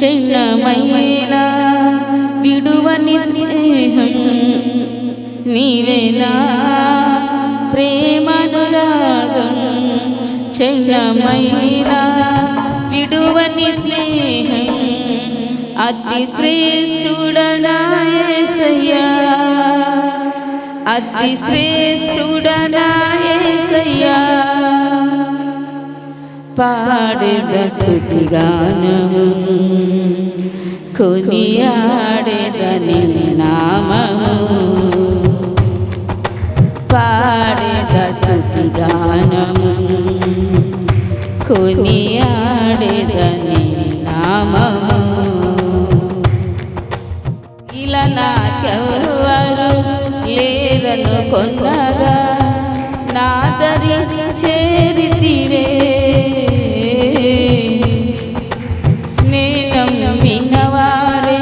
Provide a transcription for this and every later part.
క్షణమైన విడువని స్నేహం నీవేనా ప్రేమనురాగం క్షణమైన విడువని స్నేహం అతి శ్రేష్ఠుడనా యేసయ్యా అతి శ్రేష్ఠుడనా యేసయ్యా పాడెద స్తుతి గానము కొనియాడెదని నామము పాడెద స్తుతి గానము కొనియాడెదని నామము ఇలా నాకెవ్వరు లేరను కొందగా నాదరి చేరితివే నేనమ్మినవారే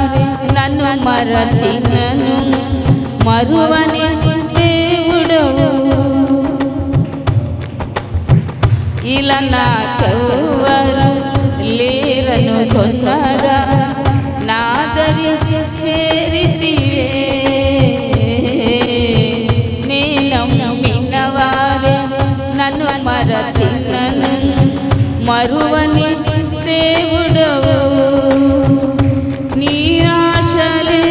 నన్ను మరచినను మరువని దేవుడవు ఇలా నాకెవ్వరు లేరను కొన్నగా నాదరి చేరితివే నేనమ్మినవారే నన్ను మరచినను మరువని దేవుడవు నీ ఆశలే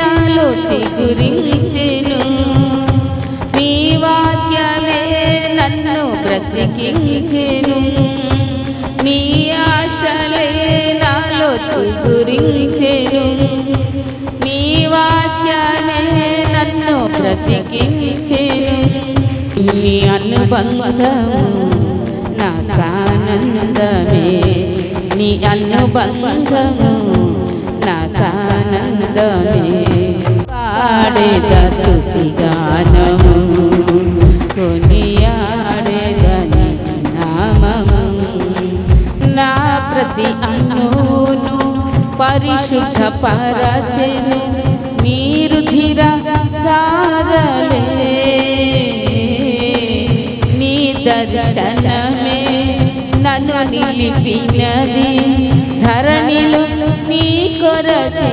నాలో చిగురించెను నీ వాక్యమే నన్ను బ్రతికించెను నీ ఆశలే నాలో చిగురించెను నీ వాక్యమే నన్ను బ్రతికించెను నీ అనుబంధము నాకానందమే నీ అనుబంధము నాకానందమే పాడేద స్తుతి గానము కొనియాడేదని నామము నా ప్రతి అణువును పరిశుద్ధ పరచెను నీ రుధిర ధారలే నీ దర్శనమే నన్ను నిలిపినది ధరణిలో నీ కొరకే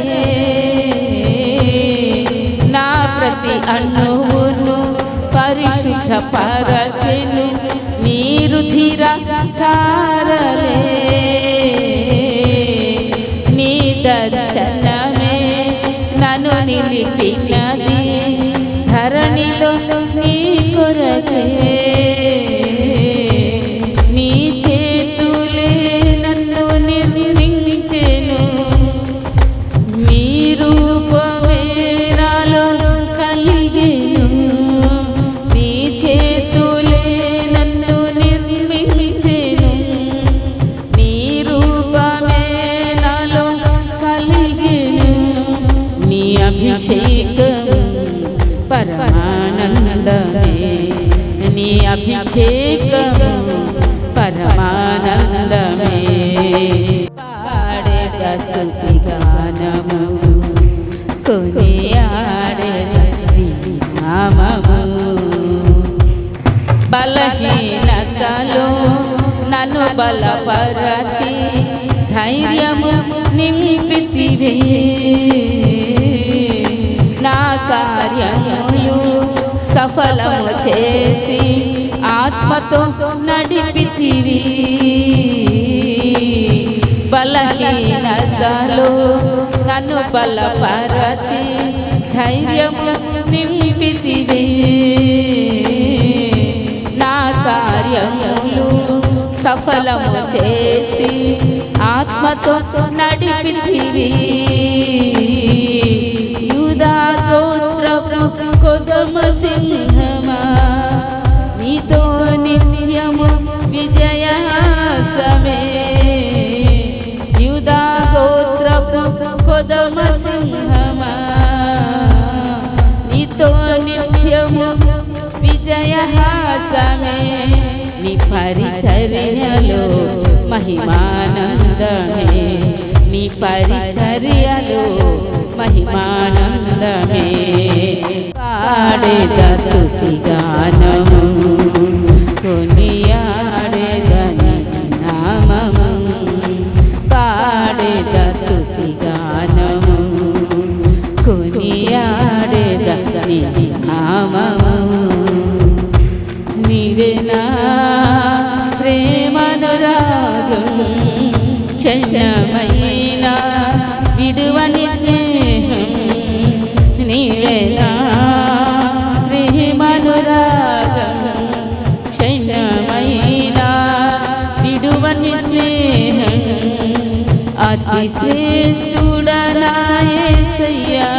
నా ప్రతి అణువును పరిశుద్ధ పరచెను నీ రుధిర ధారలే నీ దర్శనమే నన్ను నిలిపినది ధరణిలో నీ కొరకే నీ చేతులే నన్ను నిర్మించెను నీ రూపమే నాలో కలిగెను నీ చేతులే నన్ను నిర్మించెను నీ రూపమే నాలో కలిగెను నీ అభిషేకం పరమానందమే నీ అభిషేకము పరమానందమే పాడేద స్తుతి గానము కొనియాడేది నామము బలహీనతలో నన్ను బలపరచి ధైర్యము నింపితివే నా కార్యములు సఫలము చేసి ఆత్మతో నడిపితివి బలహీనతలో నన్ను బలపరచి ధైర్యము నింపితివి నా కార్యములు సఫలము చేసి ఆత్మతో నడిపితివి యూదా గోత్రపు కొదమ సింహమా నీతో నిత్యము విజయాసమే యూదా గోత్రపు కొదమ సింహమా నీతో నిత్యము విజయహాసమే నీ పరిచర్యలో మహిమానందమే నీ పరిచర్యలో మహిమానందమే పాడేద స్తుతి గానము కొనియాడేదని నామము పాడేద స్తుతి క్షణమైన విడువని స్నేహం నీవేనా ప్రేమనురాగం క్షణమైన విడువని స్నేహం అతి శ్రేష్ఠుడా నా యేసయ్యా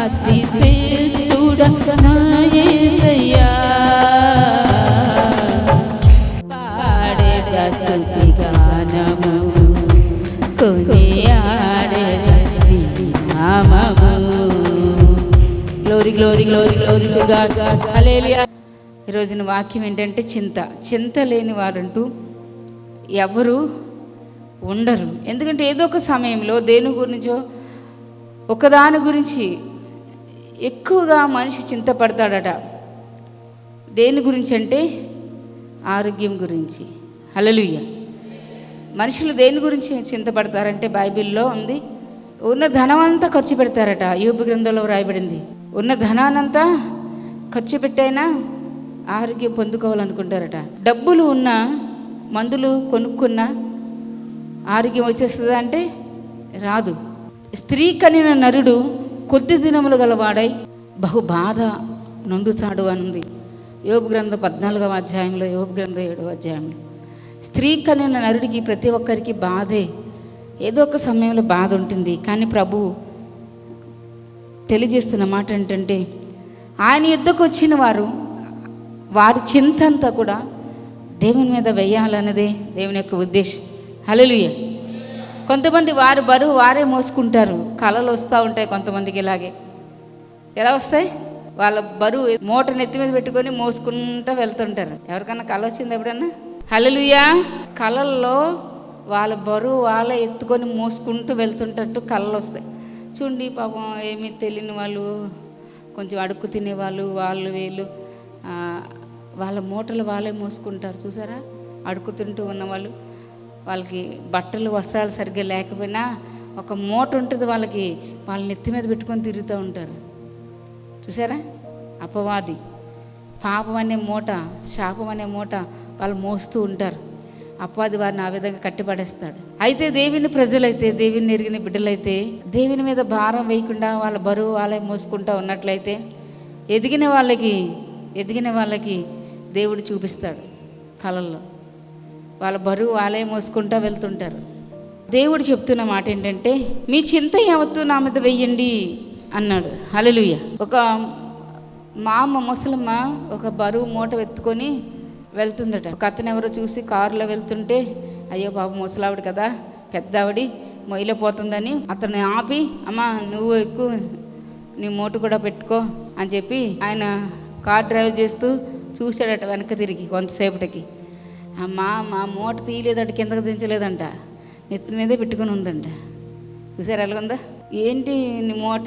అతి శ్రేష్ఠుడా నా యేసయ్యా పాడే స్తుతి గానము కొనియాడే నీ నామము glory glory glory glory to God హల్లెలూయా. ఈరోజున వాక్యం ఏంటంటే చింత లేని వారంటూ ఎవరు ఉండరు. ఎందుకంటే ఏదో ఒక సమయంలో దేని గురించో ఒకదాని గురించి ఎక్కువగా మనిషి చింతపడతాడట. దేని గురించి అంటే ఆరోగ్యం గురించి. హల్లెలూయా. మనుషులు దేని గురించి చింతపడతారంటే బైబిల్లో ఉంది, ఉన్న ధనమంతా ఖర్చు పెడతారట. యోబు గ్రంథంలో వ్రాయబడింది, ఉన్న ధనానంతా ఖర్చు పెట్టైనా ఆరోగ్యం పొందుకోవాలనుకుంటారట. డబ్బులు ఉన్న మందులు కొనుక్కున్నా ఆరోగ్యం వచ్చేస్తుందా అంటే రాదు. స్త్రీ కనిన నరుడు కొద్ది దినములు గలవాడై బహు బాధ నొందుతాడు అనుంది యోబు గ్రంథం 14వ అధ్యాయంలో, యోబు గ్రంథం 7వ అధ్యాయంలో. స్త్రీ కనిన నరుడికి ప్రతి ఒక్కరికి బాధే, ఏదో ఒక సమయంలో బాధ ఉంటుంది. కానీ ప్రభు తెలియజేస్తున్న మాట ఏంటంటే ఆయన యుద్ధకు వచ్చిన వారి చింత అంతా కూడా దేవుని మీద వేయాలన్నదే దేవుని యొక్క ఉద్దేశం. హల్లెలూయా. కొంతమంది వారి బరువు వారే మోసుకుంటారు. కళలు వస్తూ ఉంటాయి కొంతమందికి. ఇలాగే ఎలా వస్తాయి? వాళ్ళ బరువు మూట నెత్తి మీద పెట్టుకొని మోసుకుంటూ వెళ్తుంటారు. ఎవరికన్నా కళ వచ్చింది ఎప్పుడన్నా? హల్లెలూయా. కళల్లో వాళ్ళ బరువు వాళ్ళే ఎత్తుకొని మోసుకుంటూ వెళ్తుంటట్టు కళలు వస్తాయి. చూడండి పాపం ఏమీ తెలియని వాళ్ళు, కొంచెం అడుక్కు తినేవాళ్ళు, వాళ్ళు వీళ్ళు వాళ్ళ మూటలు వాళ్ళే మోసుకుంటారు. చూసారా? అడుక్కు తింటూ ఉన్నవాళ్ళు, వాళ్ళకి బట్టలు వస్త్రాలు సరిగ్గా లేకపోయినా ఒక మూట ఉంటుంది వాళ్ళకి, వాళ్ళ నెత్తి మీద పెట్టుకొని తిరుగుతూ ఉంటారు. చూసారా? అపవాది పాపం అనే మూట, శాపం అనే మూట వాళ్ళు మోస్తూ ఉంటారు. అపవాది వారిని ఆ విధంగా కట్టిపడేస్తాడు. అయితే దేవుని ప్రజలైతే, దేవుని ఎరిగిన బిడ్డలైతే దేవుని మీద భారం వేయకుండా వాళ్ళ బరువు వాళ్ళే మోసుకుంటూ ఉన్నట్లయితే ఎదిగిన వాళ్ళకి దేవుడు చూపిస్తాడు కళల్లో. వాళ్ళ బరువు వాళ్ళే మోసుకుంటూ వెళ్తుంటారు. దేవుడు చెప్తున్న మాట ఏంటంటే మీ చింత యావత్తు నా మీద వెయ్యండి అన్నాడు. హల్లెలూయా. ఒక ముసలమ్మ ఒక బరువు మూట ఎత్తుకొని వెళ్తుందట. ఒక అతను ఎవరో చూసి కారులో వెళ్తుంటే, అయ్యో బాబు ముసలావిడ కదా, పెద్ద ఆవిడి మొయ్యలేకపోతుందని అతన్ని ఆపి, అమ్మా నువ్వు ఎక్కువ నీ మూట కూడా పెట్టుకో అని చెప్పి ఆయన కార్ డ్రైవ్ చేస్తూ చూశాడట వెనక తిరిగి కొంతసేపటికి. అమ్మా మా మూట తీయలేదంట, కిందకు దించలేదంట, నెత్తి మీదే పెట్టుకుని ఉందంట. చూసారు ఎలాగుందా? ఏంటి నీ మూట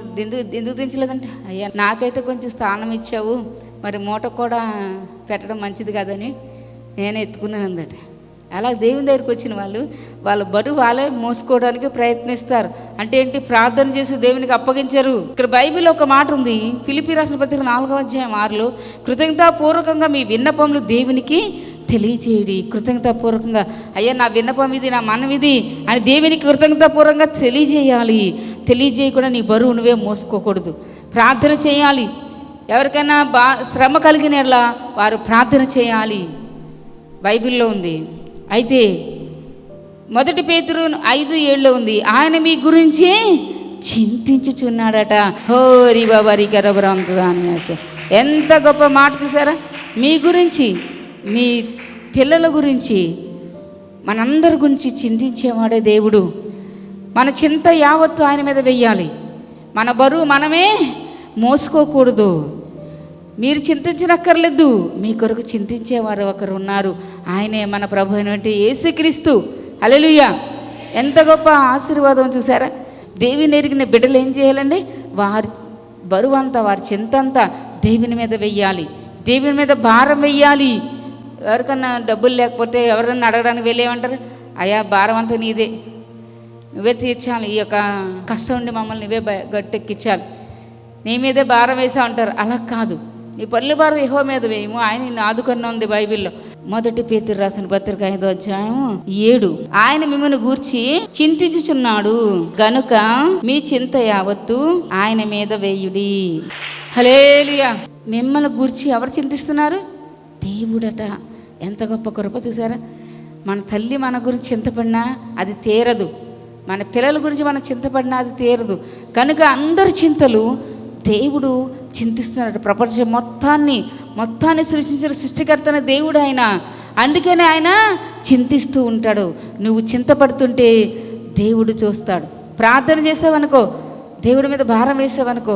ఎందుకు దించలేదంట? అయ్యా నాకైతే కొంచెం స్థానం ఇచ్చావు, మరి మూట కూడా పెట్టడం మంచిది కాదని నేనే ఎత్తుకున్నాను అందట. అలా దేవుని దగ్గరికి వచ్చిన వాళ్ళ బరువు వాళ్ళే మోసుకోవడానికి ప్రయత్నిస్తారు. అంటే ఏంటి? ప్రార్థన చేసి దేవునికి అప్పగించరు. ఇక్కడ బైబిల్లో ఒక మాట ఉంది, ఫిలిప్పీ రాసిన పత్రిక 4వ అధ్యాయం 6లో, కృతజ్ఞతాపూర్వకంగా మీ విన్నపములు దేవునికి తెలియచేయడి. కృతజ్ఞతాపూర్వకంగా, అయ్యా నా విన్నపం ఇది, నా మనం ఇది అని దేవునికి కృతజ్ఞతాపూర్వకంగా తెలియజేయాలి. తెలియజేయకుండా నీ బరువు నువ్వే మోసుకోకూడదు. ప్రార్థన చేయాలి. ఎవరికైనా శ్రమ కలిగిన వారు ప్రార్థన చేయాలి, బైబిల్లో ఉంది. అయితే 1 పేతురు 5:7 ఉంది, ఆయన మీ గురించి చింతించుచున్నాడట. హోరి బాబరి కరబరాంతురాని. ఎంత గొప్ప మాట చూసారా? మీ గురించి, మీ పిల్లల గురించి, మనందరి గురించి చింతించేవాడే దేవుడు. మన చింత యావత్తు ఆయన మీద వెయ్యాలి. మన బరువు మనమే మోసుకోకూడదు. మీరు చింతించనక్కర్లేదు, మీ కొరకు చింతించేవారు ఒకరు ఉన్నారు. ఆయనే మన ప్రభు అయినటువంటి యేసుక్రీస్తు. హల్లెలూయా. ఎంత గొప్ప ఆశీర్వాదం చూసారా? దేవుని ఎరిగిన బిడ్డలు ఏం చేయాలండి? వారి బరువు అంతా, వారి చింత అంతా దేవుని మీద వెయ్యాలి, దేవుని మీద భారం వెయ్యాలి. ఎవరికన్నా డబ్బులు లేకపోతే ఎవరన్నా అడగడానికి వెళ్ళేమంటారు? అయ్యా భారం అంతా నీదే, నువ్వే తీర్చాలి, ఈ యొక్క కష్టం ఉండి మమ్మల్ని నువ్వే గట్టెక్కించాలి, నీ మీదే భారం వేసా ఉంటారు. అలా కాదు, నీ పల్లె భారం యెహోవా మీద వేయము, ఆయన నిన్ను ఆదుకున్న ఉంది బైబిల్లో. మొదటి పేతురు రాసిన పత్రిక 5వ అధ్యాయం 7. ఆయన మిమ్మల్ని గూర్చి చింతించుచున్నాడు గనుక మీ చింత యావత్తు ఆయన మీద వేయుడి. హల్లెలూయా. మిమ్మల్ని గూర్చి ఎవరు చింతిస్తున్నారు? దేవుడట. ఎంత గొప్ప కృప చూసారా. మన తల్లి మన గురించి చింతపడినా అది తీరదు, మన పిల్లల గురించి మనం చింతపడినా అది తీరదు. కనుక అందరి చింతలు దేవుడు చింతిస్తున్నాడు. ప్రపంచం మొత్తాన్ని సృష్టించిన సృష్టికర్తన దేవుడు ఆయన. అందుకనే ఆయన చింతిస్తూ ఉంటాడు. నువ్వు చింతపడుతుంటే దేవుడు చూస్తాడు. ప్రార్థన చేసావనుకో, దేవుడి మీద భారం వేసావనుకో,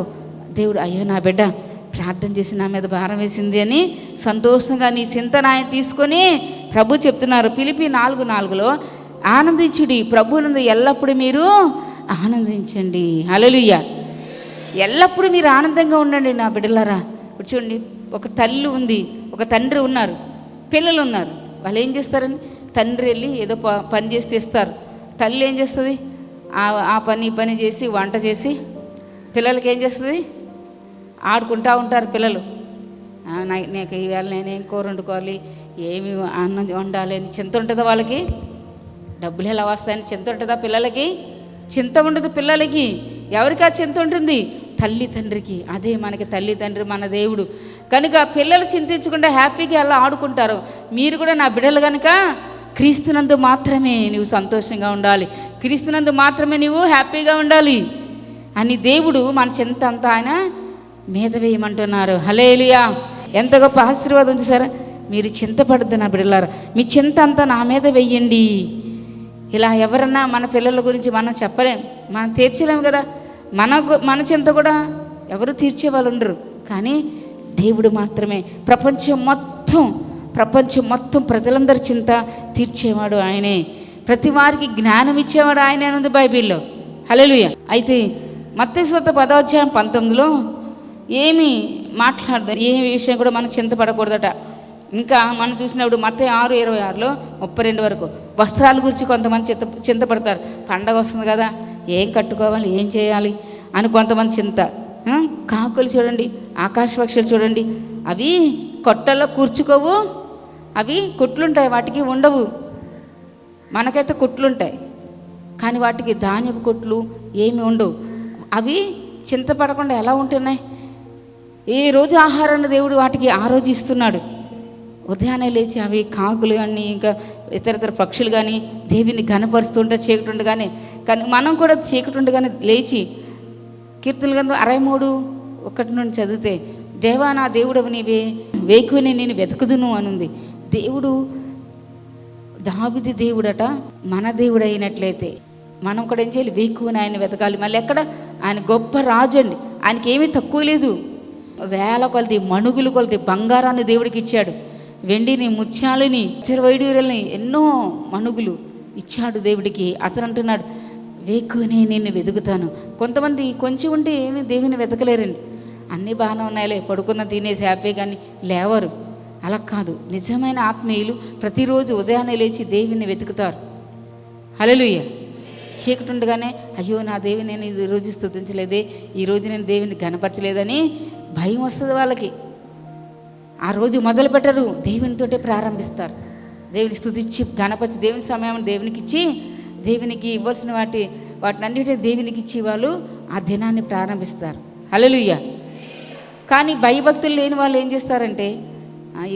దేవుడు అయ్యో నా బిడ్డ ప్రార్థన చేసి నా మీద భారం వేసింది అని సంతోషంగా నీ చింతన ఆయన తీసుకొని ప్రభు చెప్తున్నారు ఫిలిప్పీ 4:4 ఆనందించుడి, ప్రభువునందు ఎల్లప్పుడూ మీరు ఆనందించండి. హల్లెలూయా. ఎల్లప్పుడూ మీరు ఆనందంగా ఉండండి నా బిడ్డలారా. ఇప్పుడు చూడండి, ఒక తల్లి ఉంది, ఒక తండ్రి ఉన్నారు, పిల్లలు ఉన్నారు. వాళ్ళు ఏం చేస్తారని, తండ్రి వెళ్ళి ఏదో పని చేసి తెస్తారు. తల్లి ఏం చేస్తుంది? ఆ పని చేసి వంట చేసి పిల్లలకి ఏం చేస్తుంది? ఆడుకుంటూ ఉంటారు పిల్లలు. నాకు ఈవేళ నేనేం కూర వండుకోవాలి, ఏమి అన్నం వండాలి అని చింత ఉంటుందా వాళ్ళకి? డబ్బులు ఎలా వస్తాయని చింత ఉంటుందా పిల్లలకి? చింత ఉండదు పిల్లలకి. ఎవరికి ఆ చింత ఉంటుంది? తల్లి తండ్రికి. అదే మనకి తల్లి తండ్రి మన దేవుడు. కనుక పిల్లలు చింతించకుండా హ్యాపీగా అలా ఆడుకుంటారు. మీరు కూడా నా బిడ్డలు కనుక క్రీస్తునందు మాత్రమే నువ్వు సంతోషంగా ఉండాలి, క్రీస్తునందు మాత్రమే నువ్వు హ్యాపీగా ఉండాలి అని దేవుడు మన చింత అంతా ఆయన మీద వేయమంటున్నారు. హల్లెలూయా. ఎంత గొప్ప ఆశీర్వాదం చూసారా. మీరు చింతపడద్దు నా బిడ్డలారా, మీ చింత అంతా నా మీద వెయ్యండి. ఇలా ఎవరన్నా మన పిల్లల గురించి మనం చెప్పలేం, మనం తీర్చలేము కదా. మన చింత కూడా ఎవరు తీర్చే వాళ్ళు ఉండరు, కానీ దేవుడు మాత్రమే. ప్రపంచం మొత్తం ప్రజలందరి చింత తీర్చేవాడు ఆయనే. ప్రతి వారికి జ్ఞానం ఇచ్చేవాడు ఆయనే ఉంది బైబిల్లో. హల్లెలూయా. అయితే మత్తయి సువార్త 10వ అధ్యాయం 19 ఏమి మాట్లాడదు, ఏ విషయం కూడా మనం చింతపడకూడదట. ఇంకా మనం చూసినప్పుడు మత్తయి 6:26 32 వరకు వస్త్రాల గురించి కొంతమంది చింతపడతారు. పండగ వస్తుంది కదా, ఏం కట్టుకోవాలి, ఏం చేయాలి అని కొంతమంది చింత. కాకులు చూడండి, ఆకాశ పక్షులు చూడండి, అవి కొట్టల్లో కూర్చుకోవు, అవి కుట్లుంటాయి, వాటికి ఉండవు. మనకైతే కుట్లుంటాయి, కానీ వాటికి ధాన్యపు కుట్లు ఏమి ఉండవు. అవి చింతపడకుండా ఎలా ఉంటున్నాయి? ఏ రోజు ఆహారాన్ని దేవుడు వాటికి ఆ రోజు ఇస్తున్నాడు. ఉదయాన్నే లేచి అవి కాకులు కానీ ఇంకా ఇతర పక్షులు కానీ దేవుని ఘనపరుస్తుంటే చీకటి ఉండగానే, కానీ మనం కూడా చీకటి ఉండగానే లేచి కీర్తనల గ్రంథం 63:1 చదివితే, దేవా నా దేవుడవు నీవే, వేకువని నేను వెతుకుదును అనుంది. దేవుడు దావీదు దేవుడట. మన దేవుడు అయినట్లయితే మనం కూడా ఏం చేయాలి? వేకువని ఆయన వెతకాలి. మళ్ళీ ఎక్కడ? ఆయన గొప్ప రాజు అండి, ఆయనకి ఏమీ తక్కువ లేదు. వేల కొలది మణుగులు కొలది బంగారాన్ని దేవుడికి ఇచ్చాడు, వెండిని ముత్యాలని వైడూర్యాలని ఎన్నో మణుగులు ఇచ్చాడు దేవుడికి. అతను అంటున్నాడు వేకువని నిన్ను వెతుకుతాను. కొంతమంది కొంచెం ఉంటే ఏమీ దేవుని వెతకలేరండి. అన్నీ బాగానే ఉన్నాయిలే, పడుకున్న తినేసి హ్యాపీ, కానీ లేవరు. అలా కాదు, నిజమైన ఆత్మీయులు ప్రతిరోజు ఉదయాన్నే లేచి దేవుని వెతుకుతారు. హల్లెలూయా. చీకటి ఉండగానే అయ్యో నా దేవుని నేను ఈరోజు స్తుతించలేదే, ఈరోజు నేను దేవుని గణపరచలేదని భయం వస్తుంది వాళ్ళకి. ఆ రోజు మొదలు పెట్టరు, దేవునితోటే ప్రారంభిస్తారు. దేవుని స్తుతించి గణపరిచి దేవుని సమయం దేవునికి ఇచ్చి, దేవునికి ఇవ్వాల్సిన వాటినన్నిటినీ దేవునికి ఇచ్చి వాళ్ళు ఆ దినాన్ని ప్రారంభిస్తారు. హల్లెలూయా. కానీ భయభక్తులు లేని వాళ్ళు ఏం చేస్తారంటే,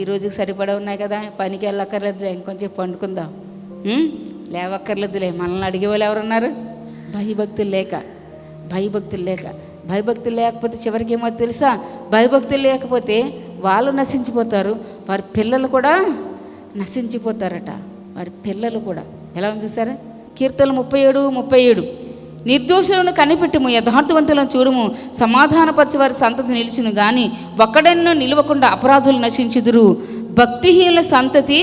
ఈ రోజుకి సరిపడా ఉన్నాయి కదా, పనికి వెళ్ళక్కర్లేదులే, ఇంకొంచెం పండుకుందాం, లేవక్కర్లేదులే, మనల్ని అడిగేవాళ్ళు ఎవరున్నారు? భయభక్తులు లేకపోతే చివరికి ఏమో తెలుసా? భయభక్తులు లేకపోతే వాళ్ళు నశించిపోతారు, వారి పిల్లలు కూడా నశించిపోతారట. వారి పిల్లలు కూడా ఎలా చూసారా? కీర్తనలు 37:37 నిర్దోషులను కనిపెట్టుము, యథార్థవంతులను చూడుము, సమాధానపరిచి వారి సంతతి నిలుచును, కానీ ఒక్కడెన్నో నిలవకుండా అపరాధులు నశించుదురు. భక్తిహీనుల సంతతి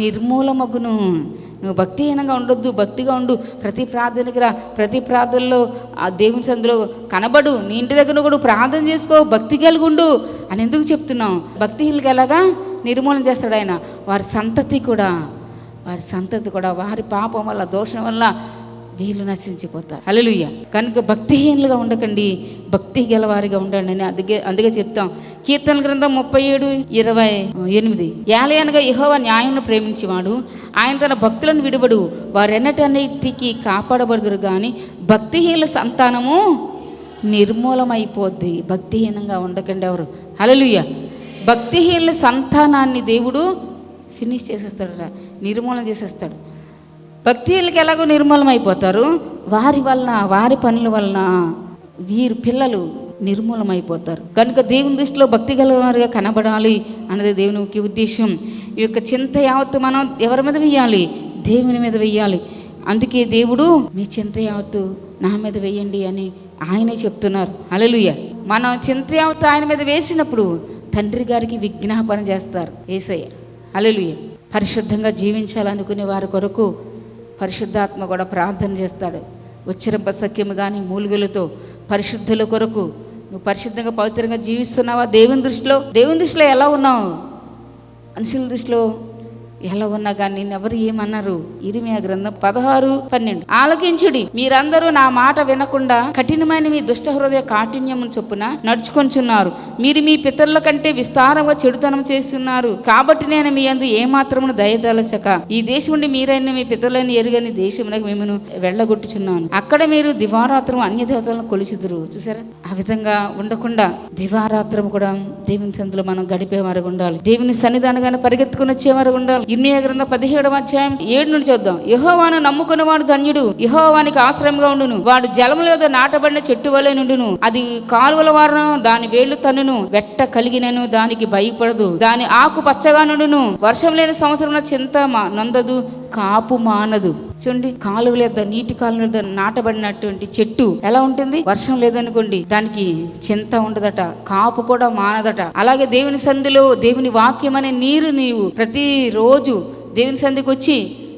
నిర్మూలమగును. నువ్వు భక్తిహీనంగా ఉండొద్దు, భక్తిగా ఉండు. ప్రతి ప్రార్థనకి రా, ప్రతి ప్రార్థనలో ఆ దేవుని సందులో కనబడు, నీ ఇంటి దగ్గర కూడా ప్రార్థన చేసుకో, భక్తి కలిగి ఉండు అని ఎందుకు చెప్తున్నావు? భక్తిహీనులకి ఎలాగా నిర్మూలన చేస్తాడు ఆయన? వారి సంతతి కూడా వారి పాపం వల్ల, దోషం వల్ల వీళ్ళు నశించిపోతారు. హల్లెలూయా. కనుక భక్తిహీనులుగా ఉండకండి, భక్తి గలవారిగా ఉండండి అని అందుకే చెప్తాం. కీర్తన గ్రంథం 37:28 ఏలయనగా యెహోవా న్యాయంను ప్రేమించేవాడు, ఆయన తన భక్తులను విడువడు, వారెన్నటన్నిటికీ కాపాడబడుదురు కానీ భక్తిహీనుల సంతానము నిర్మూలమైపోద్ది. భక్తిహీనంగా ఉండకండి ఎవరు. హల్లెలూయా. భక్తిహీనుల సంతానాన్ని దేవుడు ఫినిష్ చేసేస్తాడట, నిర్మూలన చేసేస్తాడు. భక్తిహీనులకి ఎలాగో నిర్మూలన అయిపోతారు, వారి వలన వారి పనుల వలన వీరు పిల్లలు నిర్మూలమైపోతారు. కనుక దేవుని దృష్టిలో భక్తి గలవారిగా కనబడాలి అన్నది దేవుని ముఖ్య ఉద్దేశం. ఈ యొక్క చింత యావత్తు మనం ఎవరి మీద వెయ్యాలి? దేవుని మీద వెయ్యాలి. అందుకే దేవుడు మీ చింత యావత్తు నా మీద వెయ్యండి అని ఆయనే చెప్తున్నారు. హల్లెలూయా. మనం చింత యావత్తు ఆయన మీద వేసినప్పుడు తండ్రి గారికి విజ్ఞాపన చేస్తారు యేసయ్య. హల్లెలూయా. పరిశుద్ధంగా జీవించాలనుకునే వారి కొరకు పరిశుద్ధాత్మ కూడా ప్రార్థన చేస్తాడు. ఉచ్చరింప సఖ్యము కానీ మూలుగులతో పరిశుద్ధుల కొరకు. నువ్వు పరిశుద్ధంగా పవిత్రంగా జీవిస్తున్నావా? దేవుని దృష్టిలో ఎలా ఉన్నావు? మనుషుల దృష్టిలో ఎలా ఉన్నా కానీ నిన్నెవరు ఏమన్నారు? ఇర్మీయా గ్రంథం 16:12 ఆలకించుడి, మీరందరూ నా మాట వినకుండా కఠినమైన మీ దుష్ట హృదయ కాఠిన్యము చొప్పున నడుచుకొంచున్నారు. మీరు మీ పితరుల కంటే విస్తారంగా చెడుతనం చేస్తున్నారు. కాబట్టి నేను మీ యందు ఏమాత్రమును దయదలచక ఈ దేశం నుండి మీరైన మీ పితరులని ఎరుగని దేశమునకు మిమ్మల్ని వెళ్ళగొట్టుచున్నాను. అక్కడ మీరు దివారాత్రం అన్య దేవతలను కొలుచుదురు. చూసారా? ఆ విధంగా ఉండకుండా దివారాత్రం కూడా దేవుని సన్నిధిలో మనం గడిపేవారు ఉండాలి. దేవుని సన్నిధానంగానే పరిగెత్తుకుని వచ్చేవారు ఉండాలి. ఇర్మీయా గ్రంథం 17:7 నుండి చూద్దాం. యెహోవాను నమ్ముకున్నవాడు ధన్యుడు, యెహోవానికి ఆశ్రయంగా ఉండును. వాడు జలముల యొద్ద నాటబడిన చెట్టు వలె నుండును. అది కాలువల వారను దాని వేళ్లు తన్నును. వెట్ట కలిగినను దానికి భయపడదు. దాని ఆకు పచ్చగా నుండును. వర్షం లేని సంవత్సరంలో చింత నొందదు, కాపు మానదు. చూడండి, కాలువ లేదా నీటి కాలువ నాటబడినటువంటి చెట్టు ఎలా ఉంటుంది? వర్షం లేదనుకోండి, దానికి చింత ఉండదట, కాపు కూడా మానదట. అలాగే దేవుని సంధిలో దేవుని వాక్యం అనే నీరు నీవు ప్రతిరోజు దేవుని సంధికి వచ్చి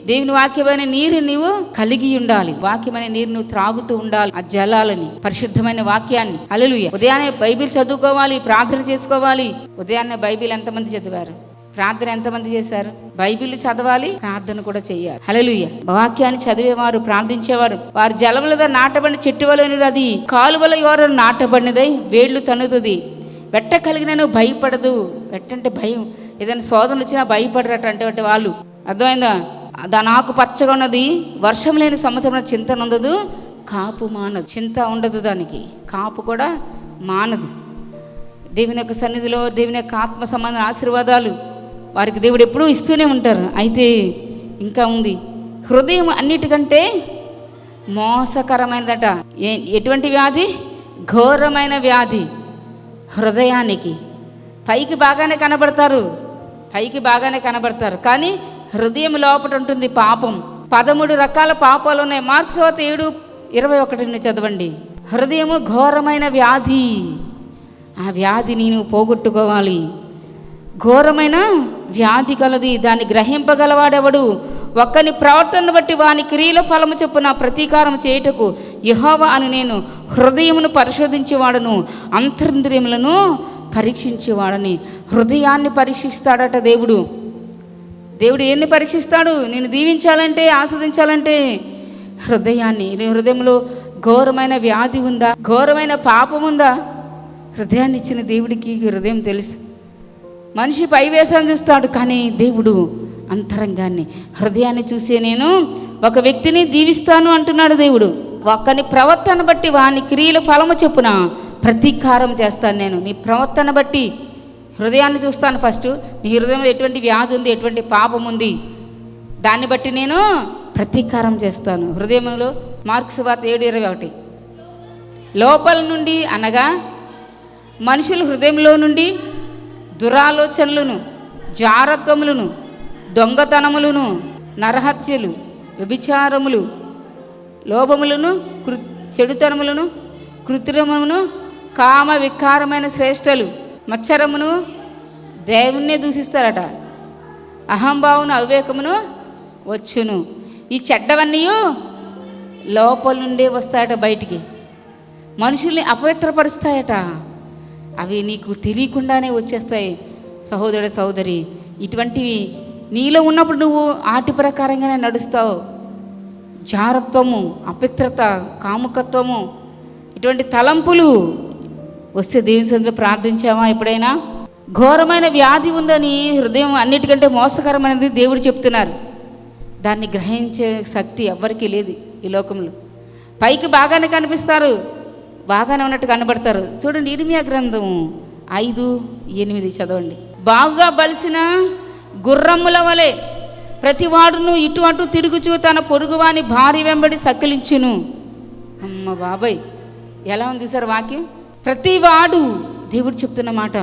దేవుని వాక్యమైన నీరు నీవు కలిగి ఉండాలి. వాక్యమైన నీరు నువ్వు త్రాగుతూ ఉండాలి. ఆ జలాలని, పరిశుద్ధమైన వాక్యాన్ని. హల్లెలూయా. ఉదయాన్నే బైబిల్ చదువుకోవాలి, ప్రార్థన చేసుకోవాలి. ఉదయాన్నే బైబిల్ ఎంతమంది చదివారు? ప్రార్థన ఎంతమంది చేశారు? బైబిల్ చదవాలి, ప్రార్థన కూడా చేయాలి. హల్లెలూయా. వాక్యాన్ని చదివేవారు, ప్రార్థించేవారు. వారు జలముల నాటబడిన చెట్టు వలె అది కాలువల ఎవరు నాటబడినదై వేళ్లు తన్నుతుంది. వెట్ట కలిగినను భయపడదు. వెట్టంటే భయం. ఏదైనా శోధన వచ్చినా భయపడరటంటే వాళ్ళు. అర్థమైందా? దాని ఆకు పచ్చగా ఉన్నది. వర్షం లేని సంవత్సరం చింత నొందదు, కాపు మానదు. చింత ఉండదు, దానికి కాపు కూడా మానదు. దేవుని యొక్క సన్నిధిలో దేవుని యొక్క ఆత్మ సంబంధ ఆశీర్వాదాలు వారికి దేవుడు ఎప్పుడూ ఇస్తూనే ఉంటారు. అయితే ఇంకా ఉంది, హృదయం అన్నిటికంటే మోసకరమైనదట. ఎటువంటి వ్యాధి? ఘోరమైన వ్యాధి హృదయానికి. పైకి బాగానే కనబడతారు కానీ హృదయం లోపల ఉంటుంది పాపం. 13 రకాల పాపాలు ఉన్నాయి. మార్క్స్ 7:21 చదవండి. హృదయము ఘోరమైన వ్యాధి. ఆ వ్యాధిని నువ్వు పోగొట్టుకోవాలి. ఘోరమైన వ్యాధి కలది, దాన్ని గ్రహింపగలవాడెవడు? ఒక్కని ప్రవర్తనను బట్టి వాని క్రియల ఫలము చొప్పున ప్రతీకారం చేయుటకు యెహోవా అని నేను హృదయమును పరిశోధించేవాడను, అంతరింద్రియములను పరీక్షించేవాడని. హృదయాన్ని పరీక్షిస్తాడట దేవుడు. దేవుడు ఎన్ని పరీక్షిస్తాడు? నేను దీవించాలంటే, ఆస్వాదించాలంటే హృదయాన్ని. నీ హృదయంలో ఘోరమైన వ్యాధి ఉందా? ఘోరమైన పాపం ఉందా? హృదయాన్ని ఇచ్చిన దేవుడికి హృదయం తెలుసు. మనిషి పైవేషం చూస్తాడు, కానీ దేవుడు అంతరంగాన్ని, హృదయాన్ని చూసే నేను ఒక వ్యక్తిని దీవిస్తాను అంటున్నాడు దేవుడు. ఒక్కని ప్రవర్తన బట్టి వాని క్రియల ఫలము చొప్పున ప్రతీకారం చేస్తాను నేను. నీ ప్రవర్తన బట్టి హృదయాన్ని చూస్తాను. ఫస్ట్ నీ హృదయంలో ఎటువంటి వ్యాధి ఉంది, ఎటువంటి పాపం ఉంది, దాన్ని బట్టి నేను ప్రతీకారం చేస్తాను. హృదయంలో మార్క్స్ 7:21 లోపల నుండి అనగా మనుషుల హృదయంలో నుండి దురాలోచనలను, జారత్వములను, దొంగతనములను, నరహత్యలు, వ్యభిచారములు, లోభములను, చెడుతనములను, కృత్రిమమును, కామ వికారమైన శ్రేష్టలు, మత్సరమును, దేవుణ్ణే దూషిస్తారట, అహంభావమును, అవివేకమును వచ్చును. ఈ చెడ్డవన్నీ లోపల నుండే వస్తాయట, బయటికి మనుషుల్ని అపవిత్రపరుస్తాయట. అవి నీకు తెలియకుండానే వచ్చేస్తాయి. సహోదరుడు సహోదరి, ఇటువంటివి నీలో ఉన్నప్పుడు నువ్వు ఆటి ప్రకారంగానే నడుస్తావు. జారత్వము, అపవిత్రత, కాముకత్వము, ఇటువంటి తలంపులు వస్తే దేవుని సన్నిధిలో ప్రార్థించామా ఎప్పుడైనా? ఘోరమైన వ్యాధి ఉందని, హృదయం అన్నిటికంటే మోసకరమైనది దేవుడు చెప్తున్నారు. దాన్ని గ్రహించే శక్తి ఎవ్వరికీ లేదు ఈ లోకంలో. పైకి బాగానే కనిపిస్తారు, బాగానే ఉన్నట్టు కనబడతారు. చూడండి, ఇర్మియా గ్రంథం 5:8 చదవండి. బాగా బలిసిన గుర్రముల వలె ప్రతివాడును ఇటు అటు తిరుగుచూ తన పొరుగువాని భార్య వెంబడి సకిలించును. అమ్మ బాబాయ్, ఎలా ఉంది సార్ వాక్యం? ప్రతివాడు, దేవుడు చెప్తున్న మాట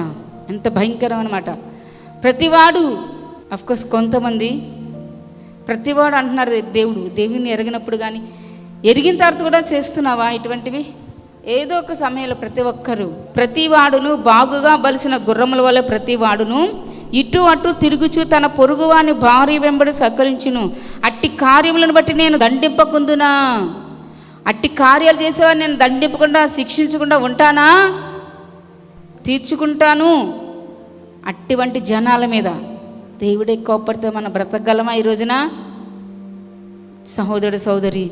ఎంత భయంకరమైన మాట. ప్రతివాడు, అఫ్కోర్స్ కొంతమంది ప్రతివాడు అంటున్నారు దేవుడు. దేవుని ఎరిగినప్పుడు కానీ, ఎరిగిన తర్వాత కూడా చేస్తున్నావా ఇటువంటివి? ఏదో ఒక సమయంలో ప్రతి ఒక్కరు, ప్రతివాడును బాగుగా బలిసిన గుర్రముల వల్ల ప్రతివాడును ఇటు అటు తిరుగుచు తన పొరుగువాని భార్య వెంబడి సకరించును. అట్టి కార్యములను బట్టి నేను దండింపకుందునా? అట్టి కార్యాలు చేసేవాడిని నేను దండింపకుండా, శిక్షించకుండా ఉంటానా? తీర్చుకుంటాను. అటువంటి జనాల మీద దేవుడే కోప్పడితే మనం బ్రతకగలమా ఈ రోజున? సహోదరుడు, సహోదరి,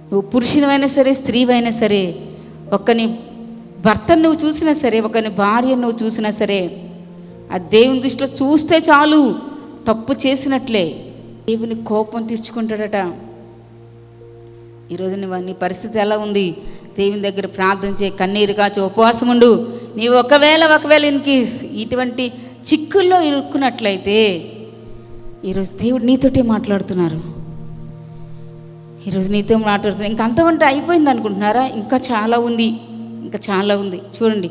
నువ్వు పురుషునివైనా సరే, స్త్రీవైనా సరే, ఒకని భర్తను నువ్వు చూసినా సరే, ఒకని భార్యను నువ్వు చూసినా సరే, ఆ దేవుని దృష్టిలో చూస్తే చాలు తప్పు చేసినట్లే. దేవుని కోపం తీర్చుకుంటాడట. ఈరోజు నీ పరిస్థితి ఎలా ఉంది? దేవుని దగ్గర ప్రార్థన చేయి, కన్నీరు కాచి ఉపవాసం ఉండు. నీవు ఒకవేళ ఇంక ఇటువంటి చిక్కుల్లో ఇరుక్కున్నట్లయితే ఈరోజు దేవుడు నీతోటే మాట్లాడుతున్నారు. ఈరోజు నీతో మాట్లాడుతున్నారు. ఇంక అంతవంటే అయిపోయింది అనుకుంటున్నారా? ఇంకా చాలా ఉంది, ఇంకా చాలా ఉంది. చూడండి,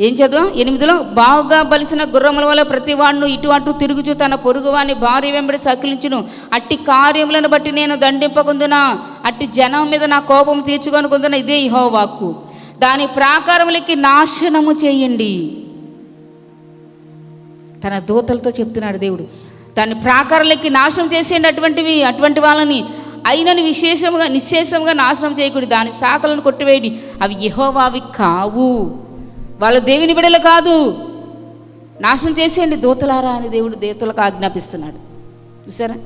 ఏం చదువు? 8లో బాగా బలిసిన గుర్రముల వల్ల ప్రతివాడును ఇటు అటు తిరుగుచు తన పొరుగువాని భార్య వెంబడి సకిలించును. అట్టి కార్యములను బట్టి నేను దండింపకుందునా? అట్టి జనం మీద నా కోపం తీర్చుకొనుకుందునా? ఇదే యెహోవా వాక్కు. దాని ప్రాకారములకి నాశనము చేయండి. తన దూతలతో చెప్తున్నాడు దేవుడు. దాని ప్రాకారాలకి నాశనం చేసేయండి. అటువంటి వాళ్ళని అయినని నిశ్శేషంగా నాశనం చేయకూడదు. దాని శాఖలను కొట్టివేయండి. అవి యెహోవావి కావు, వాళ్ళ దేవుని బిడ్డలు కాదు. నాశనం చేసేయండి దూతలారా అని దేవుడు దేవతలకు ఆజ్ఞాపిస్తున్నాడు. చూసారా?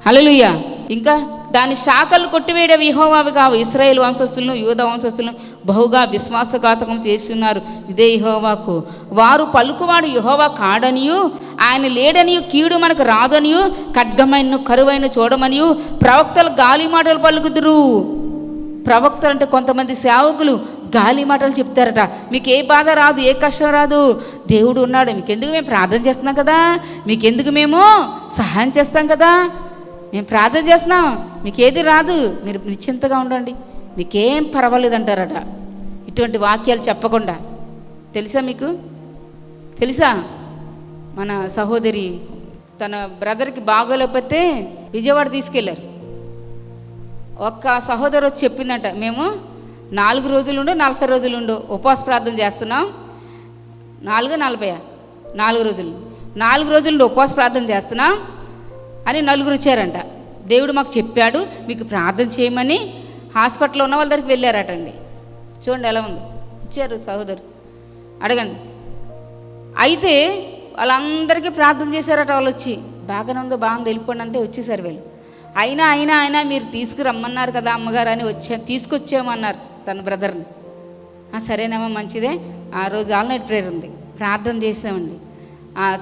హల్లెలూయా. ఇంకా దాని శాఖలు కొట్టివేయడం యెహోవావి కావు. ఇశ్రాయేలు వంశస్థులను, యూదా వంశస్థులను బహుగా విశ్వాసఘాతకం చేస్తున్నారు. ఇదే యెహోవాకు. వారు పలుకువాడు యెహోవా కాడనియు, ఆయన లేడనియు, కీడు మనకు రాదనియు, ఖడ్గమైన కరువైన చూడమనియు ప్రవక్తలు గాలి మాటలు పలుకుదురు. ప్రవక్తలు అంటే కొంతమంది సేవకులు గాలి మాటలు చెప్తారట. మీకు ఏ బాధ రాదు, ఏ కష్టం రాదు, దేవుడు ఉన్నాడు. మీకెందుకు? మేము ప్రార్థన చేస్తున్నాం కదా, మీకెందుకు? మేము సహాయం చేస్తాం కదా, మేము ప్రార్థన చేస్తున్నాం, మీకేది రాదు, మీరు నిశ్చింతగా ఉండండి, మీకేం పర్వాలేదంటారట. ఇటువంటి వాక్యాలు చెప్పకుండా. తెలుసా మీకు? తెలుసా? మన సహోదరి తన బ్రదర్కి బాగోలేకపోతే విజయవాడ తీసుకెళ్ళారు. ఒక్క సహోదరు వచ్చి చెప్పిందంట, మేము 4 రోజులుండో 40 రోజులుండో ఉపవాస ప్రార్థన చేస్తున్నాం. 4 రోజులు 4 రోజులుండో ఉపవాస ప్రార్థన చేస్తున్నాం అని 4 వచ్చారంట. దేవుడు మాకు చెప్పాడు మీకు ప్రార్థన చేయమని. హాస్పిటల్లో ఉన్న వాళ్ళ దగ్గరికి వెళ్ళారటండి. చూడండి ఎలా ఉంది. ఇచ్చారు సహోదరు, అడగండి. అయితే వాళ్ళందరికీ ప్రార్థన చేశారట. వాళ్ళు వచ్చి బాగానే ఉందో బాగుంది వెళ్ళిపోండి అంటే వచ్చేసారు వీళ్ళు. అయినా మీరు తీసుకురమ్మన్నారు కదా అమ్మగారు అని తీసుకొచ్చామన్నారు తన బ్రదర్ని. సరేనమ్మా మంచిదే, ఆ రోజు ఆల్ నైట్ ప్రేయర్ ఉంది, ప్రార్థన చేసామండి.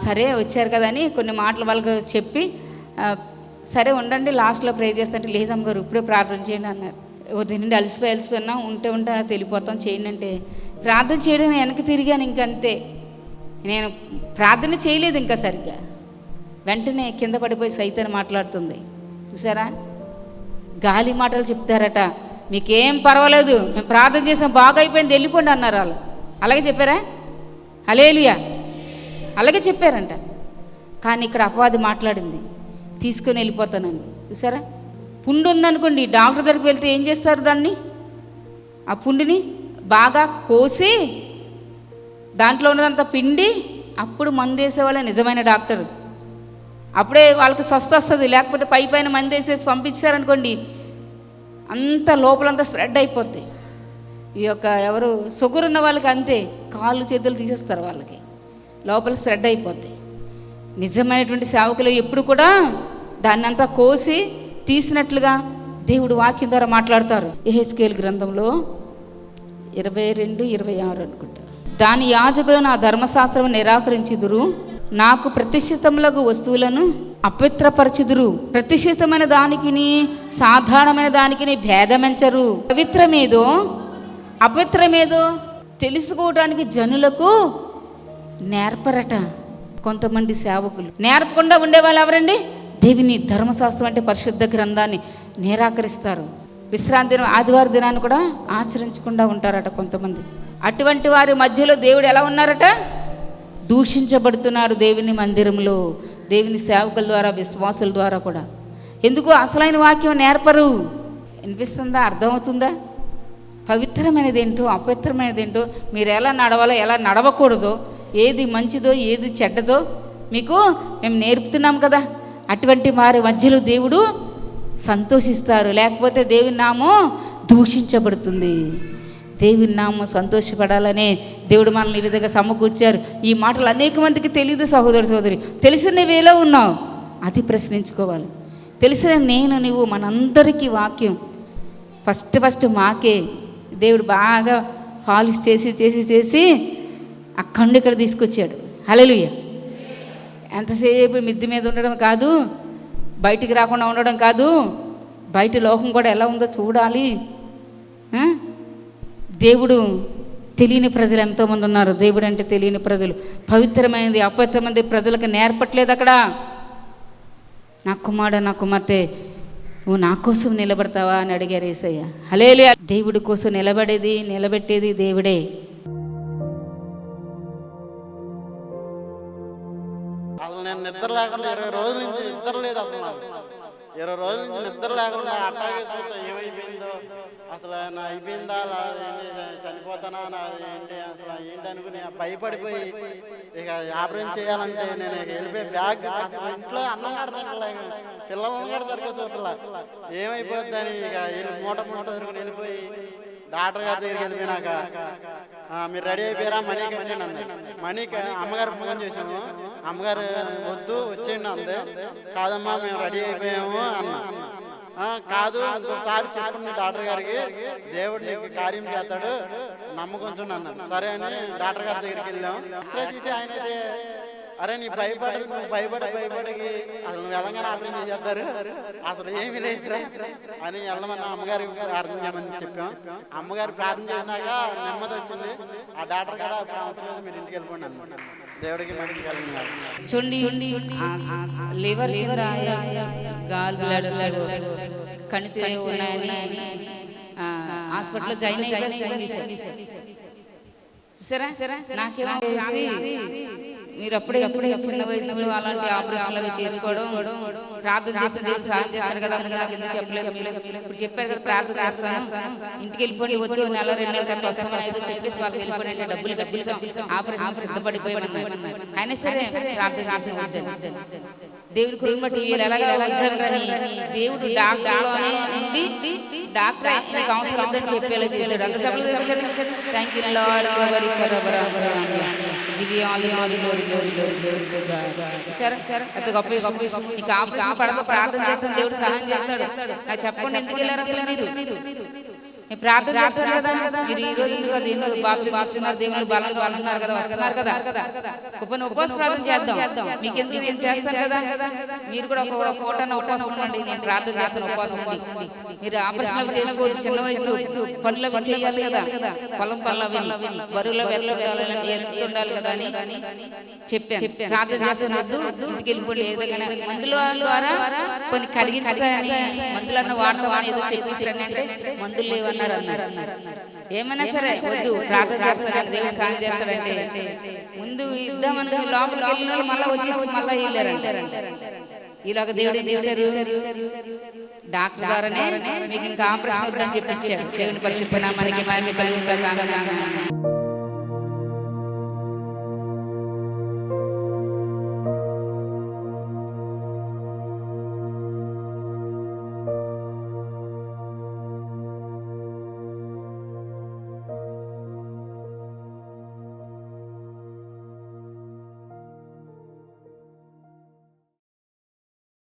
సరే వచ్చారు కదా అని కొన్ని మాటలు వాళ్ళకి చెప్పి, సరే ఉండండి లాస్ట్లో ప్రే చేస్తుంటే, లేదమ్మగారు ఇప్పుడే ప్రార్థన చేయండి అన్నారు. దీనిండి అలసిపోయినా ఉంటే తెలిపోతాం చేయండి అంటే, ప్రార్థన చేయడం వెనక్కి తిరిగాను. ఇంకంతే, నేను ప్రార్థన చేయలేదు ఇంకా సరిగ్గా. వెంటనే కింద పడిపోయి సైతాన్ని మాట్లాడుతుంది. చూసారా? గాలి మాటలు చెప్తారట. మీకేం పర్వాలేదు, మేము ప్రార్థన చేసాం, బాగా అయిపోయింది, వెళ్ళిపోండి అన్నారు వాళ్ళు. అలాగే చెప్పారా? హల్లెలూయా. అలాగే చెప్పారంట. కానీ ఇక్కడ అపవాది మాట్లాడింది, తీసుకొని వెళ్ళిపోతానని. చూసారా? పుండు ఉందనుకోండి, డాక్టర్ దగ్గరికి వెళ్తే ఏం చేస్తారు? దాన్ని, ఆ పుండిని బాగా కోసి దాంట్లో ఉన్నదంతా పిండి అప్పుడు మందు వేసేవాళ్ళే నిజమైన డాక్టర్. అప్పుడే వాళ్ళకి స్వస్థ వస్తుంది. లేకపోతే పైన మందు వేసేసి పంపించారనుకోండి, అంత లోపలంతా స్ప్రెడ్ అయిపోద్ది. ఈ యొక్క ఎవరు షుగర్ ఉన్న వాళ్ళకి అంతే, కాళ్ళు చేతులు తీసేస్తారు, వాళ్ళకి లోపల స్ప్రెడ్ అయిపోద్ది. నిజమైనటువంటి సేవకులు ఎప్పుడు కూడా దాన్ని అంతా కోసి తీసినట్లుగా దేవుడు వాక్యం ద్వారా మాట్లాడతారు. యెహెజ్కేలు గ్రంథంలో 22:26 అనుకుంటారు. దాని యాజకులు నా ధర్మశాస్త్రం నిరాకరించుదురు, నాకు ప్రతిష్ఠితములకు వస్తువులను అపవిత్రపరచుదురు. ప్రతిష్ఠితమైన దానికిని సాధారణమైన దానికిని భేదమెంచరు. పవిత్రమేదో అపవిత్రమేదో తెలుసుకోవడానికి జనులకు నేర్పరట. కొంతమంది సేవకులు నేర్పకుండా ఉండేవాళ్ళు ఎవరండి? దేవుని ధర్మశాస్త్రం అంటే పరిశుద్ధ గ్రంథాన్ని నిరాకరిస్తారు. విశ్రాంతి దినం, ఆదివారం దినాన్ని కూడా ఆచరించకుండా ఉంటారట కొంతమంది. అటువంటి వారి మధ్యలో దేవుడు ఎలా ఉన్నారట? దూషించబడుతున్నారు దేవుని మందిరంలో, దేవుని సేవకుల ద్వారా, విశ్వాసుల ద్వారా కూడా. ఎందుకు? అసలైన వాక్యం నేర్పరు. వినిపిస్తుందా? అర్థమవుతుందా? పవిత్రమైనది ఏంటో అపవిత్రమైనది ఏంటో, మీరు ఎలా నడవాలో ఎలా నడవకూడదో, ఏది మంచిదో ఏది చెడ్డదో మీకు మేము నేర్పుతున్నాం కదా. అటువంటి వారి మధ్యలో దేవుడు సంతోషిస్తారు. లేకపోతే దేవుని నామం దూషించబడుతుంది. దేవుని నామం సంతోషపడాలనే దేవుడు మనల్ని ఈ విధంగా సమకూర్చారు. ఈ మాటలు అనేక మందికి తెలియదు సహోదరు సహోదరి. తెలిసిన వేలో ఉన్నావు, అది ప్రశ్నించుకోవాలి. తెలిసిన నేను నువ్వు మనందరికీ వాక్యం ఫస్ట్ మాకే దేవుడు బాగా పాలిష్ చేసి చేసి చేసి అక్కడి ఇక్కడ తీసుకొచ్చాడు. హల్లెలూయా. ఎంతసేపు మిద్ది మీద ఉండడం కాదు, బయటికి రాకుండా ఉండడం కాదు, బయట లోకం కూడా ఎలా ఉందో చూడాలి. దేవుడు తెలియని ప్రజలు ఎంతోమంది ఉన్నారు. దేవుడు అంటే తెలియని ప్రజలు, పవిత్రమైనది అపవిత్రమైనది ప్రజలకు నేర్పట్లేదు అక్కడ. నా కుమారుడు నా కుమార్తె నువ్వు నా కోసం నిలబడతావా అని అడిగారు యేసయ్య. హల్లెలూయా. దేవుడి కోసం నిలబెట్టేది దేవుడే. అసలు నేను నిద్ర లేకుండా 20 రోజుల నుంచి నిద్ర లేదు. అసలు నాకు 20 రోజుల నుంచి నిద్ర లేకుండా అట్టాగే చూస్తా ఏమైపోయిందో, అసలు నా అయిపోయిందా, చనిపోతానా, ఏంటి అసలు ఏంటి అనుకుని భయపడిపోయి ఇక ఆపరేషన్ చేయాలంటే నేను వెళ్ళిపోయి బ్యాగ్ అసలు ఇంట్లో అన్నం ఆడతాను, పిల్లలను కూడా సరిగ్గా చూడలా ఏమైపోద్దని ఇక మూట చదువుకుని వెళ్ళిపోయి డాక్టర్ గారి దగ్గరికి వెళ్ళిపోయినాక మీరు రెడీ అయిపోయారా మనీ కట్టాను అన్న. మనీకి అమ్మగారు ఫోన్ చేసాము, అమ్మగారు వద్దు వచ్చేయండి అందే. కాదమ్మా మేము రెడీ అయిపోయాము అన్న. కాదు ఇంకొకసారి చెప్పండి డాక్టర్ గారికి, దేవుడు నీకు కార్యం చేస్తాడు నమ్మకం అన్నాడు. సరే అని డాక్టర్ గారి దగ్గరికి వెళ్ళాము. ఎక్స్రే తీసి ఆయన అయితే అరే నీ నువ్వు భయపడికి అసలు నువ్వు ఎలాగైనా ఆపరేషన్ చేస్తారు, అసలు ఏమీ లేదురా అని వెళ్ళమన్నా అమ్మగారికి ప్రార్థన చేయమని చెప్పాం. అమ్మగారు ప్రార్థన చేసినాక నెమ్మది వచ్చింది. ఆ డాక్టర్ గారు అవసరం లేదు మీరు ఇంటికి వెళ్ళిపోండి అన్న. దేవుడికి మంచి కలిగినారు. చూడండి, లివర్ కింద కణితి ఉన్నాయని హాస్పిటల్లో జాయిన్ అయిపోయి చూసారా. నాకేమో మీరు అప్పుడే చిన్న వయసులో అలాంటి ఆపరేషన్లు అవి చేసుకోవడం, ప్రార్థన చేస్తే దేవుడు సహాయం చేస్తారు కదా. నాకు ఎందుకు చెప్పలేదు? మీరు ఇప్పుడు చెప్పారు కదా ప్రార్థన చేస్తాను, ఇంటికి వెళ్ళిపోండి, వద్దు 1-2 నెలల తర్వాత వస్తామని ఏదో చెప్పేసి వాళ్ళకి వెళ్ళిపోయి డబ్బులు కట్టేసాం, ఆపరేషన్ సిద్ధపడిపోయామన్నారు. అయినా సరే ప్రార్థన చేసే దేవుడి కుటుంబ టీవీలు ఎలాగ వద్దాం కానీ దేవుడు డాక్టర్లోనే ఉండి డాక్టర్ నీకు అవసరం ఉందని చెప్పేలా చేశాడు. అంత సభలు థ్యాంక్ యూ లార్డ్. నీకు ఆపరేషన్ పడక ప్రార్థన చేస్తాను, దేవుడు సహాయం చేస్తాడు. నాకు చెప్పండి ఎందుకు వెళ్ళారు అసలు మీరు? ప్రార్థన చేస్తారు కదా. మీరు ఈ రోజు ఎన్నో బాప్తిజం తీసుకున్నారు, దేవుళ్ళు బలంగా ఉన్నారు కదా, వస్తున్నారు కదా. గొప్ప ఉపవాస ప్రార్థన చేద్దాం. మీకు ఎందుకు నేను చేస్తాను కదా. మీరు కూడా ఒక పూటన ఉపవాసం ఉండండి, నేను ప్రార్థన చేస్తాను ఉపవాసం ఉండి. మీరు ఆపరేషన్లు చేసుకోవచ్చు, చిన్న వయసు పనులు అవి చేయాలి కదా, పొలం పనులు అవి బరువులో వెళ్ళాలి ఎంత ఉండాలి కదా అని చెప్పాను. ప్రార్థన చేస్తాను వద్దు, ఇంటికి వెళ్ళిపోండి. ఏదైనా మందుల ద్వారా కొన్ని కలిగించాలని మందులన్న వాడతామని ఏదో చెప్పేసారని అంటే మందులు లేవన్నారు. ఏమైనా సరే వద్దు, ప్రార్థన చేస్తాను, దేవుడు సాయం చేస్తాడంటే ముందు ఇద్దామని లోపలికి వెళ్ళిన వాళ్ళు మళ్ళీ వచ్చేసి మళ్ళీ వెళ్ళారంటారు. ఇలాగ దేవుడు ఏం చేశారు? డాక్టర్ ద్వారానే మీకు ఇంకా ఆపరేషన్ వద్దని చెప్పించాడు. దేవుని పరిశుద్ధ నామానికి మహిమ కలుగును గాక.